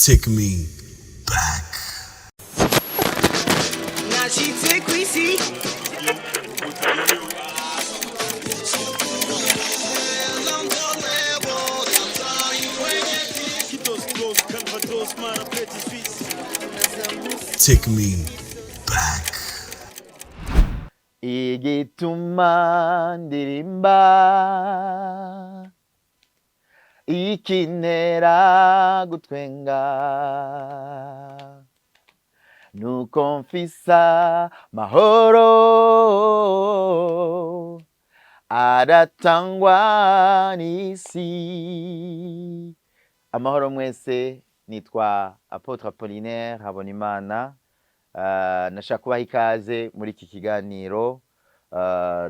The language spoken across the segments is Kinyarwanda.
Take me back. Now she take we see. Take me back. igituma ndirimba ikintera gutwenga nuko mfisa mahoro aratangwa n'isi. Amahoro mwese, nitwa Apotre Apollinaire Habonimana. Nashaka kubaha ikaze muri iki kiganiro,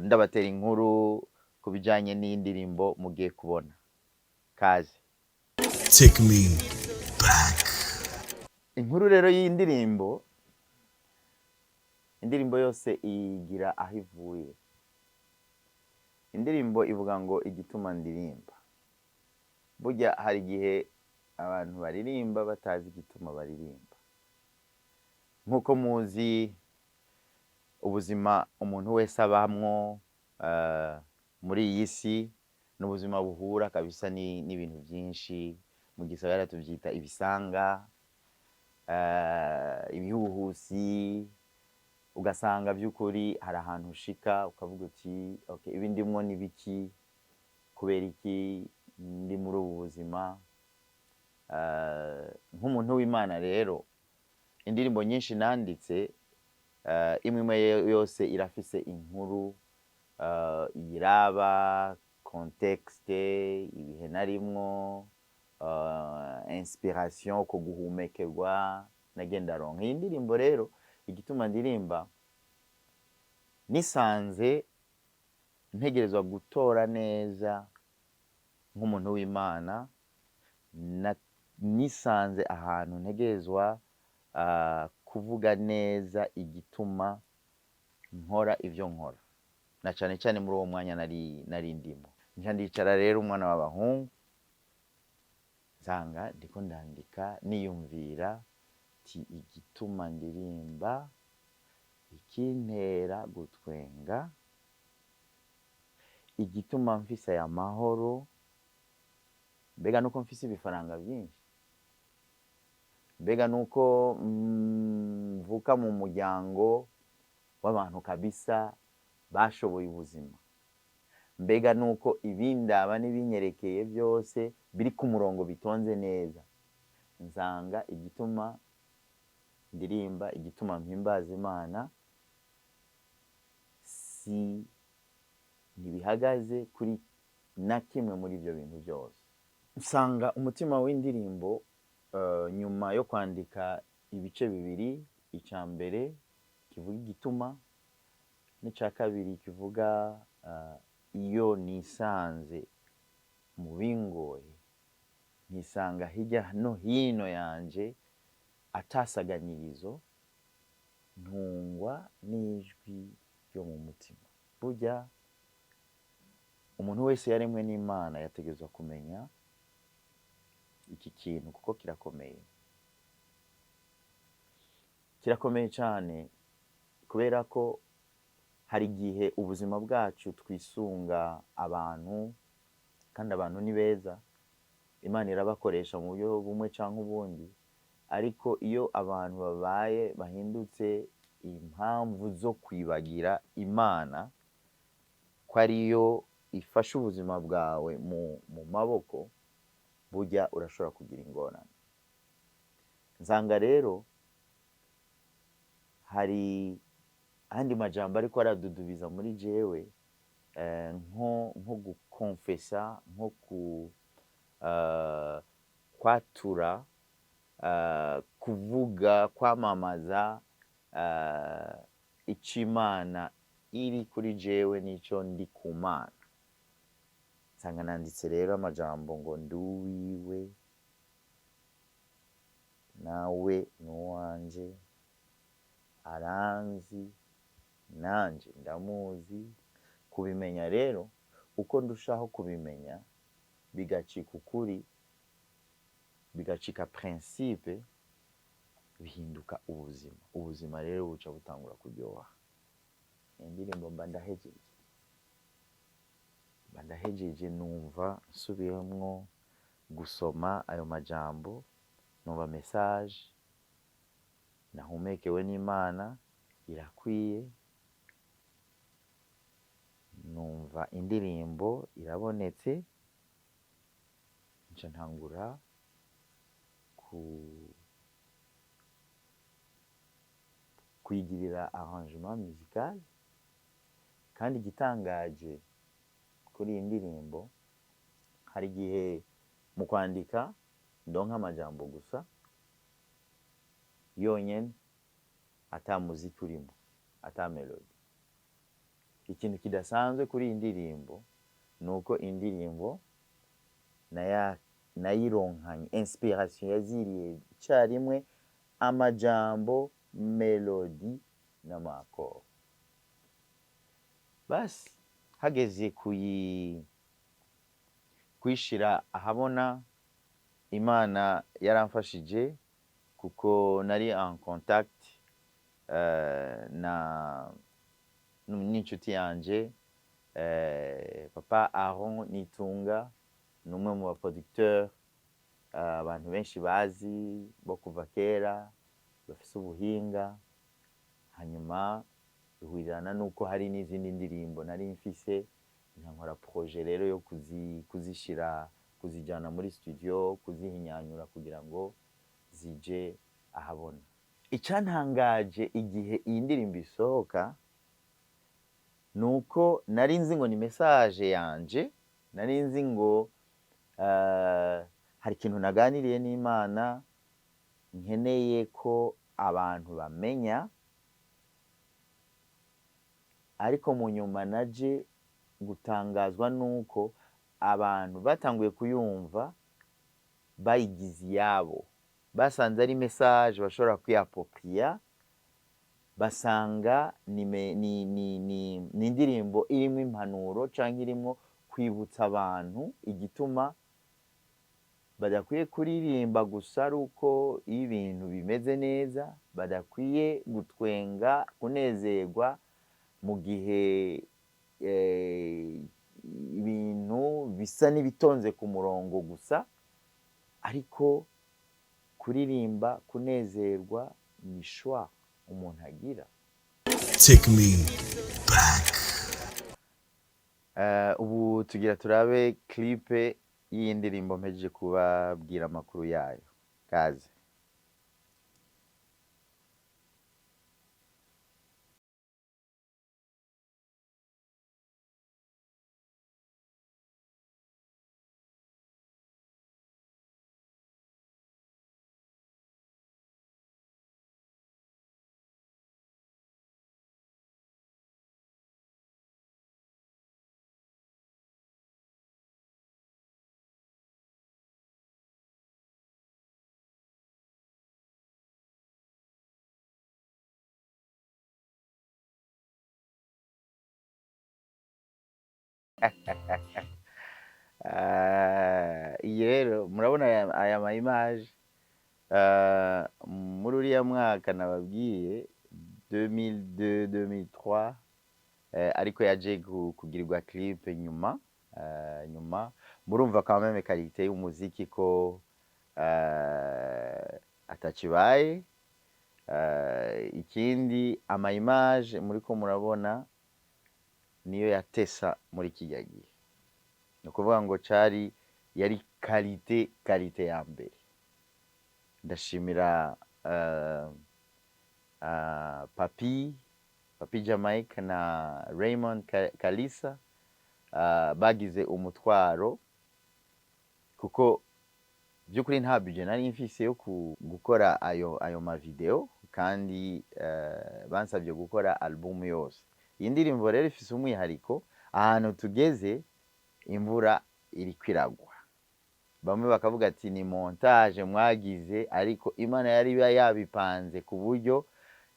ndabatera inkuru ku bijyanye n'indirimbo mugiye kubona. Kaze. Take me back. Inkuru rero y'indirimbo, indirimbo yose igira aho ivuye. Indirimbo ivuga ngo igituma ndirimba. Burya hari igihe abantu baririmba batazi igituma baririmba. Nkuko muzi ubuzima umuntu wese abamwo muri iyi si, n'ubuzima buhura kabisa n'ibintu byinshi. Mu gisagara tubyita ibisanga, ibihuhusi. Ugasanga by'ukuri hari ahantu ushika ukavuga uti okay, ibi ndimwo ni biki, kubera iki ndi muri ubu buzima. Nk'umuntu w'Imana rero, indirimbo nyinshi nanditse, imwe yose irafise inkuru, iraba contexte, ibihe narimwo, inspiration, ko guhumekerwa nagenda ronka. Iyi ndirimbo rero igituma ndirimba, nisanze ntegerezwa gutora neza nk'umuntu w'Imana, nisanze ahantu ntegerezwa kuvuga neza igituma nkora ivyo nkora, na cane cane muri uwo mwanya nari ndimo. Nca ndicara rero umwana w'abahungu, nsanga ndiko ndandika niyumvira ti igituma ndirimba, ikintera gutwenga, igituma mfise aya mahoro, mbega nuko mfise ibifaranga byinshi, mbega nuko mvuka mu muryango w'abantu kabisa bashoboye ubuzima, mbega nuko ibindaba n'ibinyerekeye byose biri ku murongo bitonze neza. Nsanga igituma ndirimba, igituma mpimbaza Imana, si ntibihagaze kuri na kimwe muri ibyo bintu byose. Nsanga umutima w'indirimbo, nyuma yo kwandika ibice bibiri, icya mbere kivuga igituma, n'icya kabiri kivuga iyo nisanze mu bingoye, nisanga hirya no hino yanje atasaganyirizo, ntungwa n'ijwi ryo mu mutima. Burya umuntu wese yaremwe n'Imana yategerezwa kumenya iki kintu, kuko kirakomeye. Kirakomeye cyane, kubera ko hari igihe ubuzima bwacu twisunga abantu, kandi abantu ni beza, Imana irabakoresha mu buryo bumwe cyangwa ubundi. Ariko iyo abantu babaye bahindutse impamvu zo kwibagira Imana, ko ariyo ifasha ubuzima bwawe mu maboko, burya urashobora kugira ingorane. Nsanga rero hari andi majambo ariko aradudubiza muri jewe, nko gukonfesa, nko kwatura, kuvuga, kwamamaza icyo Imana iri kuri jewe n'icyo ndi ku Mana. Nsanga nanditse rero amajambo ngo ndi uwiwe, nawe n'uwanje, aranzi nanje ndamuzi. Kubimenya rero, uko ndushaho kubimenya bigacika ukuri, bigacika principe bihinduka ubuzima. Ubuzima rero buca butangura kuryoha. Indirimbo mba ndahejeje numva nsubiyemwo gusoma ayo majambo, numva message nahumekewe n'Imana irakwiye, numva indirimbo irabonetse, nca ntangura kuyigirira arrangement musical. Kandi igitangaje kuri iyi ndirimbo, hari igihe mu kwandika ndonka amajambo gusa yonyene, ata muziki urimo, ata melody. Ikintu kidasanzwe kuri iyi ndirimbo nuko indirimbo nayironkanye inspiration yaziriye icyarimwe, amajambo, melody n'amakoro. Basi hageze kuyishira ahabona, Imana yaramfashije kuko nari en contact n'inshuti yanje Papa Aaron Nitunga, n'umwe mu baproducteur abantu benshi bazi bo kuva kera, bafise ubuhinga. Hanyuma bihurirana nuko hari n'izindi ndirimbo nari mfise, nkora projet rero yo kuzijana muri studio, kuzihinyanyura kugira ngo zije ahabona. Icyantangaje igihe iyi ndirimbo isohoka nuko nari nzi ngo ni message yanje, nari nzi ngo hari ikintu naganiriye n'Imana nkeneye ko abantu bamenya, ariko mu nyuma naje gutangazwa nuko abantu batanguye kuyumva bayigize iyabo, basanze ari message bashobora kwiapproprier, basanga ni indirimbo irimo impanuro canke irimo kwibutsa abantu igituma badakwiye kuririmba gusa ari uko iyo ibintu bimeze neza, badakwiye gutwenga, kunezerwa mu gihe ibintu bisa n'ibitonze ku murongo gusa, ariko kuririmba, kunezerwa ni choix umuntu agira. Take me back. Ubu tugira turabe clip y'iyi ndirimbo mpejeje kubabwira amakuru yayo. Kaze. Iyi rero murabona aya ma image muri uriya mwaka nababwiye 2002-2003, ariko yaje kugirirwa clip nyuma. Murumva quand même qualité y'umuziki ko atakibaye. Ikindi ama image muriko murabona niyo yatesa muri kijya gihe, no kuvuga ngo yari qualité ya mbere. Ndashimira Papi Jamaica na Raymond Kalisa bagize umutwaro, kuko by'ukuri nta budget nari mfise yo gukora ayo ma video, kandi bansabye gukora album yose. Iyi ndirimbo rero ifise umwihariko, ahantu tugeze imvura iri kwiragwa, bamwe bakavuga ati ni montage mwagize, ariko Imana yari yabipanze ku buryo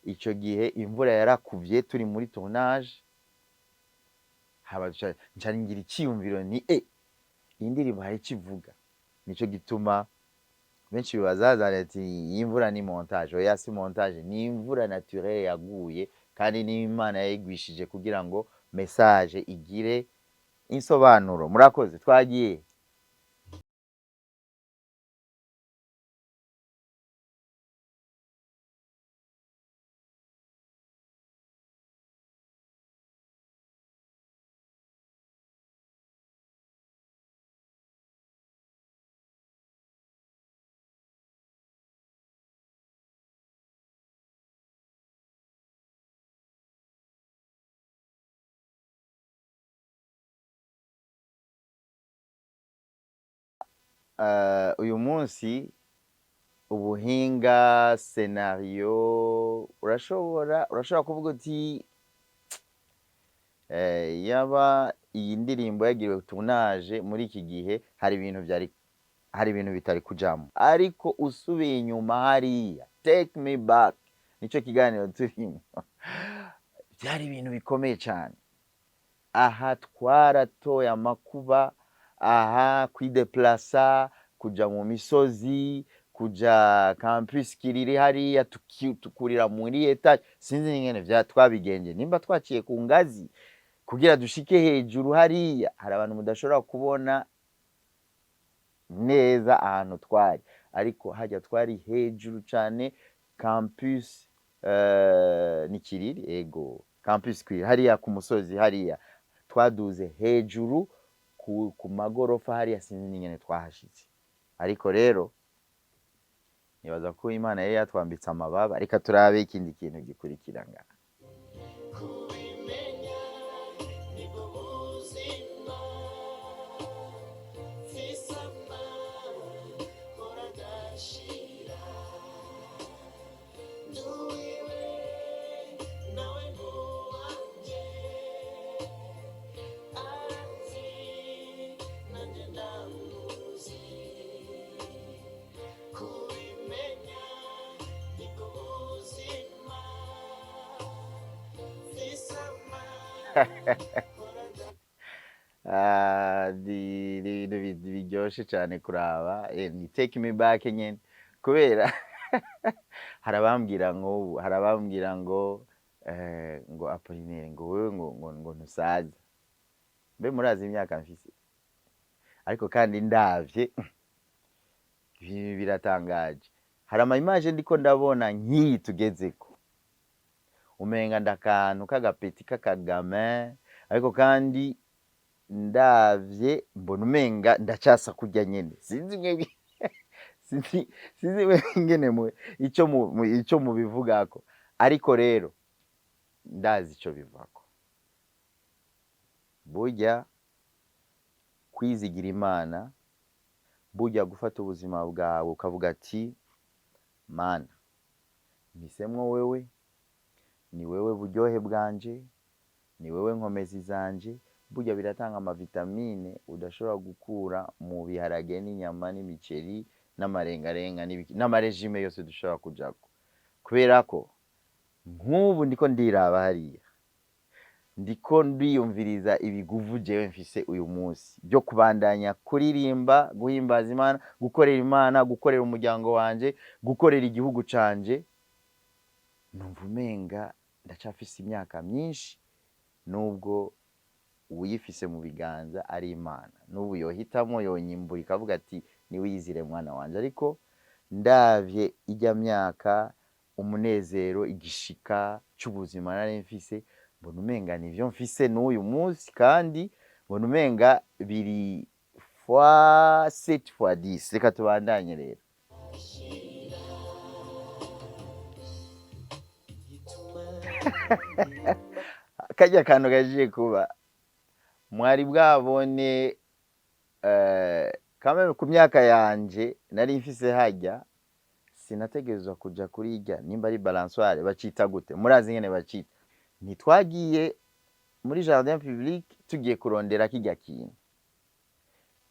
ico gihe imvura yarakuvye turi muri tournage. Nca ngira icyiyumviro ni iyi ndirimbo hari ikivuga, nico gituma benshi bibazazana ati iyi mvura ni montage. Oya, si montage, ni imvura naturelle yaguye kandi ni Imana yayigwishije kugira ngo message igire insobanuro. Murakoze, twagiye. Uyu munsi ubuhinga scenario urashobora kuvuga uti yaba iyi ndirimbo yagiriwe tournage muri iki gihe hari ibintu bitari kujamo, ariko usubiye inyuma hariya take me back nico kiganiro turimo byari ibintu bikomeye cyane. Aha twaratoye amakuba, aha kwideplasa, kuja mu misozi, kuja campus kiriri hariya, tukurira muri etage, sinzi ingene twabigenje, nimba twaciye ku ngazi kugira dushike hejuru hariya. Hari abantu mudashobora kubona neza ahantu twari, ariko hajya twari hejuru cyane. Campus ni kiriri, ego campus kiriri hariya ku musozi hariya, twaduze hejuru ku magorofa hariya, sinzi n'ingene twahashitse. Ariko rero nibaza ko Imana yari yatwambitse amababa. Reka turabe ikindi kintu gikurikira ngaha. Biryoshe cyane kuraba, ni take me back nyene, kubera hari abambwira ngo ngo Apollinaire, ngo wewe ngo ntusaza. Mbe murazi imyaka mfise? Ariko kandi ndavye biratangaje. Hari ama image ndiko ndabona nk'iyi tugezeko, umenga ndakantu k'agapeti k'akagamin, ariko kandi ndavye mbona umenga ndacasa kurya nyene. Sinzi mwe sinzi ingene ico mubivugako, ariko rero ndazi ico bivako. Burya kwizigira Imana, burya gufata ubuzima bwawe ukavuga ati Mana mpisemwo wewe, ni wewe buryohe bwanje, ni wewe nkomezi zanje. Burya biratanga amavitamine udashobora gukura mu biharage n'inyama n'imiceri n'amarengarenga n'amarejime yose dushobora kujako. Kubera ko nk'ubu ndiko ndiraba hariya, ndiko ndiyumviriza ibiguvu jewe mfise uyu munsi byo kubandanya kuririmba, guhimbaza Imana, gukorera Imana, gukorera umuryango wanje, gukorera igihugu canje. Numva umenga ndacafise imyaka myinshi, nubwo uyifise mu biganza ari Imana. N'ubu yohitamo yonyimbura ikavuga ati niwiyizire mwana wanje. Ariko ndavye ijya myaka, umunezero, igishika c'ubuzima nari mfise, mbona umenga nivyo mfise n'uyu munsi, kandi mbona umenga biri fois 7 fois 10. Reka tubandanye rero. Kajya kantu gajiye kuba, mwari bwabone kamwe ku myaka yanje nari mfise hajya, sinategerezwa kuja kurirya, nimba ari balansoire bacita gute, murazi ngene bacita. Ntitwagiye muri jardin public tugiye kurondera kijya kintu,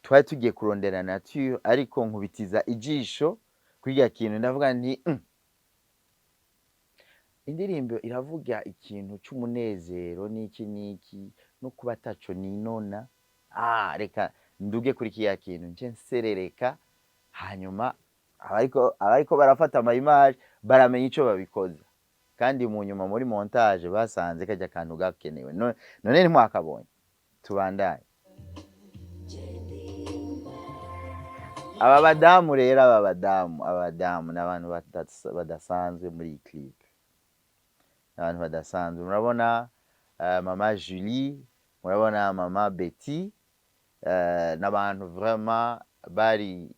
twari tugiye kurondera nature, ariko nkubitiza ijisho kwijya kintu, ndavuga nti indirimbo iravuga ikintu c'umunezero n'iki no kuba taco ninona. Reka nduge kuri kiya kintu nce nserereka, hanyuma abariko barafata ama image baramenya ico babikoze, kandi mu nyuma muri montage basanze kajya kantu gakenewe. None ntimwakabonye? Tubandanye. Aba badamu rero, abadamu n'abantu badasanzwe muri iyi clip, abantu badasanzwe. Murabona mama Julie, murabona mama Betty, n'abantu vraiment bari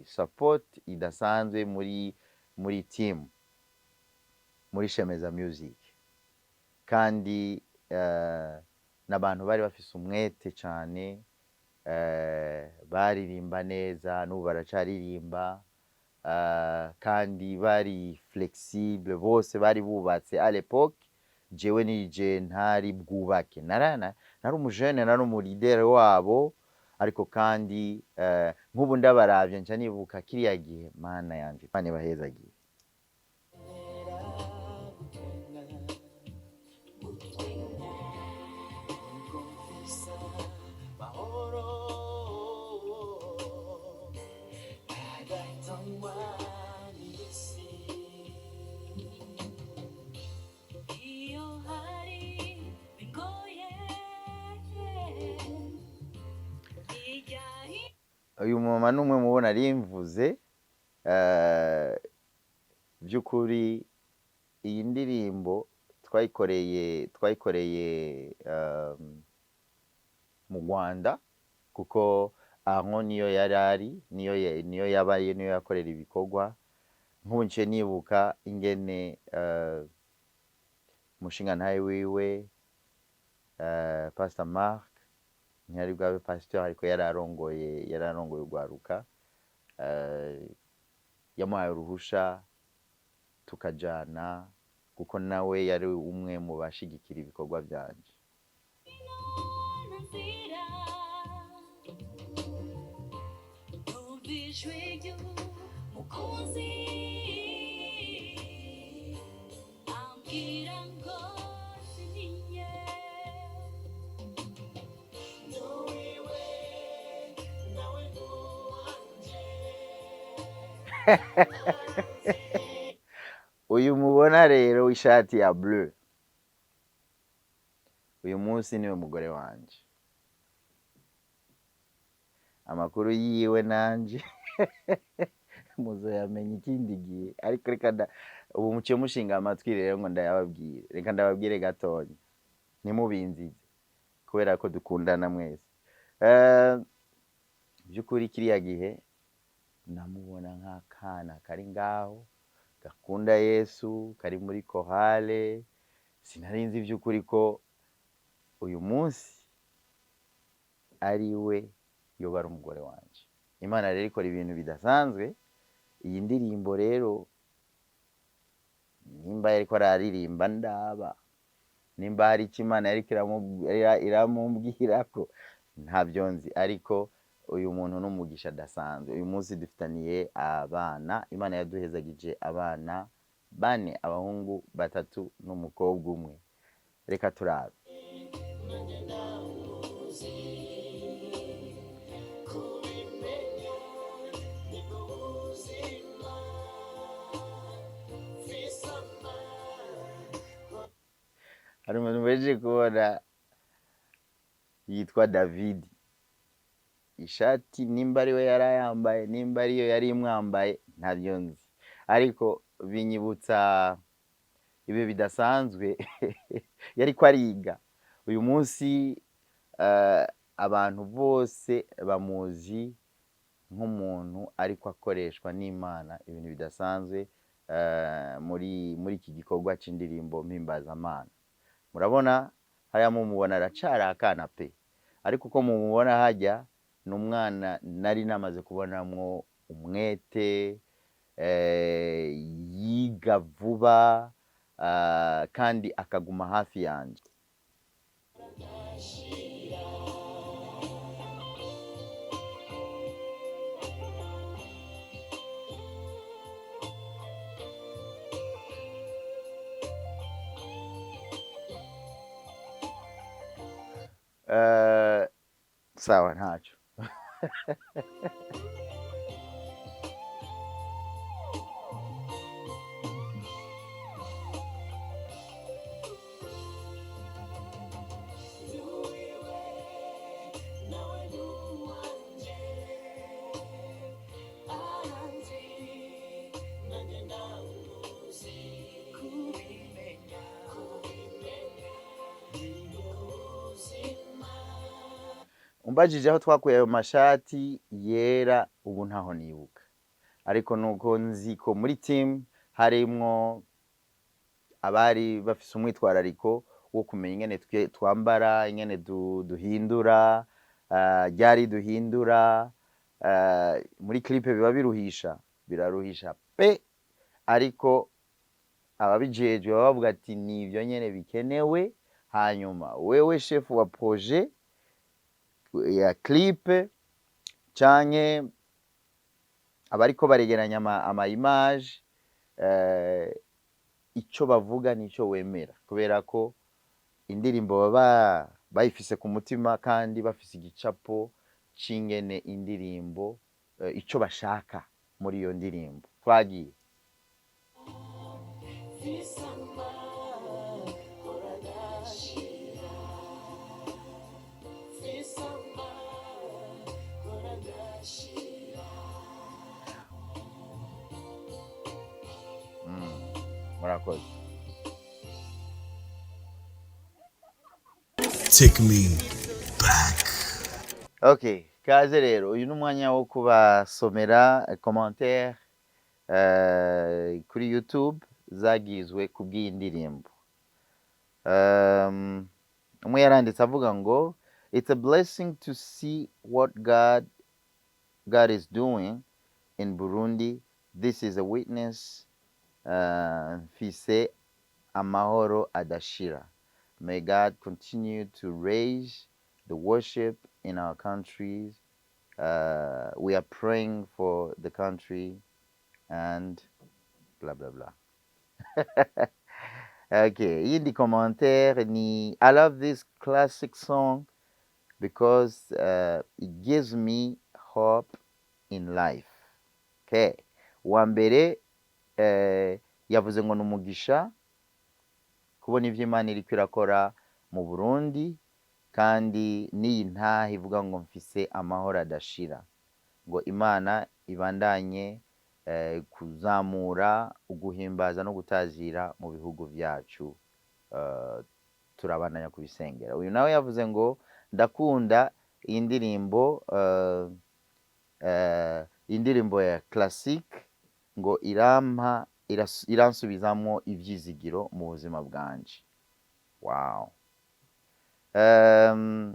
support idasanzwe muri team, muri Shemeza Music, kandi n'abantu bari bafise umwete cyane, baririmba neza, n'ubu baracaririmba, kandi bari flexible, bose bari bubatse à l'époque. Jewe nije ntari bwubake, nari umujene, nari umulidere wabo, ariko kandi nk'ubu ndabaravye nca nibuka kiriya gihe. Mana yanje, Imana ibahezagiye. Uyu mama n'umwe mubona rimvuze, by'ukuri iyi ndirimbo twayikoreye mu Rwanda, kuko aho niyo yarari, niyo yabaye, niyo yakorera ibikorwa. Nk'ubu nce nibuka ingene umushingantahe wiwe Pastor Mark, ntiyari bwabe pastor ariko yararongoye urwaruka, yamuhaye uruhusha tukajana, kuko nawe yari umwe mu bashigikira ibikorwa byanje. Uyu mubona rero w'ishati ya bleu, uyu munsi niwe mugore wanje. Amakuru yiwe nanje muzoyamenya ikindi gihe, ariko reka ubu muciye mushinga amatwi rero ngo ndayababwire. Reka ndababwire gatonya, ntimubinzize kubera ko dukundana mwese. By'ukuri kiriya gihe namubona nk'akana kari ngaho gakunda Yesu, kari muri korale. Sinarinzi by'ukuri ko uyu munsi ari we yoba ari umugore wanje. Imana rero ikora ibintu bidasanzwe. Iyi ndirimbo rero, nimba yariko araririmba ndaba, nimba hari icyo Imana yariko iramumbwirako, ntabyo nzi, ariko uyu muntu n'umugisha adasanzwe. Uyu munsi dufitaniye abana, Imana yaduhezagije abana 4, abahungu 3 n'umukobwa 1. Reka turabe. Hari umuntu mwejeje kubona yitwa David, ishati nimba ari we yarayambaye, nimba ariyo yari imwambaye, ntabyo nzi, ariko binyibutsa ibi bidasanzwe yariko ariga. Uyu munsi abantu bose bamuzi nk'umuntu ariko akoreshwa n'Imana ibintu bidasanzwe muri iki gikorwa c'indirimbo mpimbazamana. Murabona hariya mumubona aracari akana pe, ariko uko mumubona hajya n'umwana nari namaze kubonamwo umwete, yiga vuba, kandi akaguma hafi yanje. Sawa ntacyo. umbajije aho twakuye ayo mashati yera ubu ntaho nibuka, ariko nuko nzi ko muri team harimwo abari bafise umwitwarariko wo kumenya ingene twambara, ingene duhindura, ryari duhindura. Muri clip biba biruhisha, biraruhisha pe, ariko ababijejwe baba bavuga ati nivyo nyene bikenewe. Hanyuma wewe chef wa projet ya clip canke abariko baregeranya ama image, ico bavuga nico wemera, kubera ko indirimbo baba bayifise ku mutima kandi bafise igicapo c'ingene indirimbo ico bashaka muri iyo ndirimbo. Twagiye. Murakoze. Take me back. Okay, kaze rero uyu n'umwanya wo kubasomera commentaire kuri YouTube zagizwe kubw'iyi ndirimbo. Umwe yaranditse avuga ngo it's a blessing to see what God is doing in Burundi. This is a witness. Mfise amahoro adashira. May God continue to raise the worship in our countries. We are praying for the country and blah blah blah. Okay, yindi commentaire ni I love this classic song because it gives me hope in life. Okay, uwa mbere yavuze ngo n'umugisha kubona ivyo Imana iriko irakora mu Burundi, kandi n'iyi ntaha ivuga ngo mfise amahoro adashira, ngo Imana ibandanye kuzamura uguhimbaza no gutazira mu bihugu vyacu, turabandanya kubisengera. Uyu nawe yavuze ngo ndakunda iyi ndirimbo, indirimbo ya classique, ngo iransubizamwo ivyizigiro mu buzima bwanje. Wow.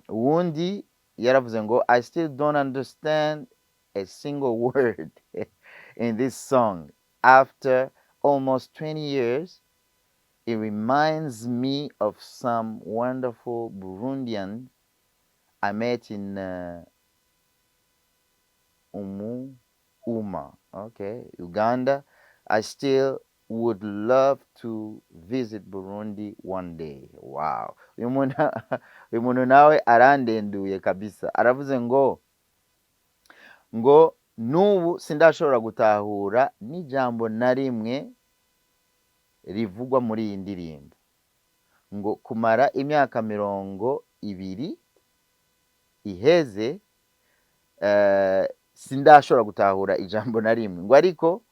Uwundi yaravuze ngo I still don't understand a single word in this song. After almost 20 years, it reminds me of some wonderful Burundians I met in Uganda. I still would love to visit Burundi one day. Wow. Uyu muntu nawe arandenduye kabisa. Aravuze ngo nubu sindashobora gutahura n'ijambo na rimwe rivugwa muri iyi ndirimbo. Ngo kumara imyaka 20 iheze, sindashobora gutahura ijambo na rimwe. Ngo ariko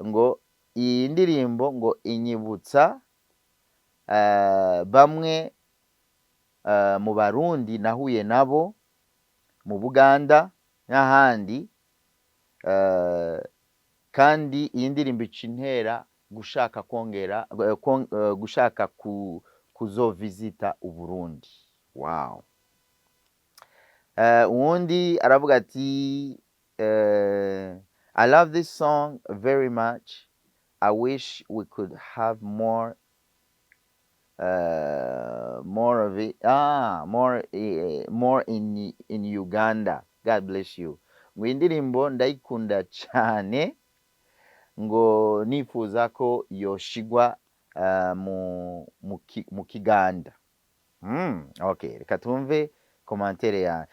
ngo iyi ndirimbo ngo inyibutsa bamwe mu Barundi nahuye nabo mu Buganda n'ahandi, kandi iyi ndirimbo icintera gushaka gushaka kuzovisita Uburundi. Wow. Uwundi aravuga ati I love this song very much. I wish we could have more of it. More in Uganda. God bless you. Ngo indirimbo ndayikunda cyane, ngo nifuza ko yoshigwa mu Kiganda. Okay, reka tumve commentaire ya.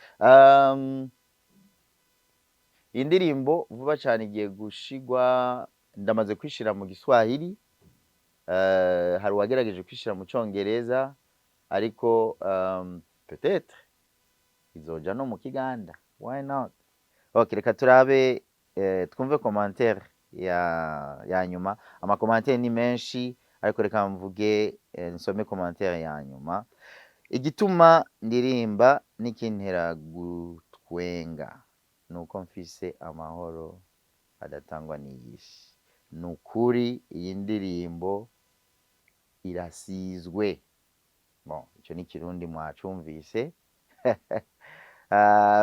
Indirimbo vuba cyane igiye gushigwa, ndamaze kwishira mu Giswahili, hari uwagerageje kwishira mu Congereza, ariko peut-être izoja no mu Kiganda. Why not? Okay, reka turabe twumve commentaire ya nyuma. Ama commentaire ni menshi, ariko reka mvuge nsome commentaire ya nyuma. igituma ndirimba n'ikintera gutwenga nuko mfise amahoro adatangwa n'iyisi. Nukuri iyi ndirimbo irasizwe. Bon, ico ni kirundi mwacumvise.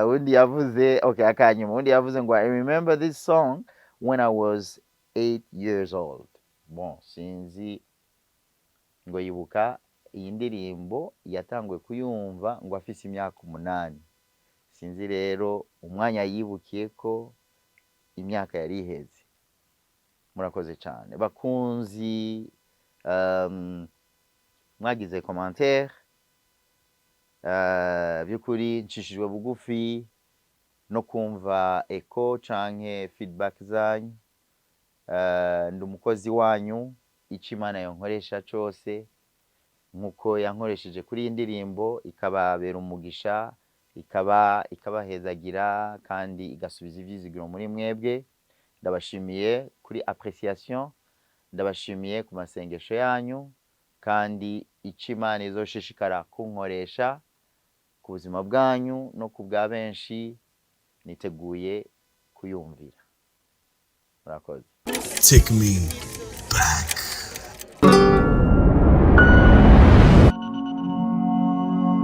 Undi yavuze, okay, akanyuma undi yavuze ngo I remember this song when I was 8 years old. Bon, sinzi ngo yibuka iyi ndirimbo yatanguye kuyumva ngo afise imyaka 8. Sinzi rero umwanya yibukiye ko imyaka yari iheze. Murakoze cyane bakunzi, mwagize commentaire, byukuri nshishijwe bugufi no kumva echo canke feedback zanyu. Ndi umukozi wanyu, icyo Imana yankoresha cyose nkuko yankoresheje kuri iyi ndirimbo ikababera umugisha, ikabahezagira kandi igasubiza ivyizigiro muri mwebwe. Ndabashimiye kuri appréciation, ndabashimiye ku masengesho yanyu, kandi icyo Imana izoshishikara kunkoresha ku buzima bwanyu no ku bwa benshi niteguye kuyumvira. Murakoze. Take me back.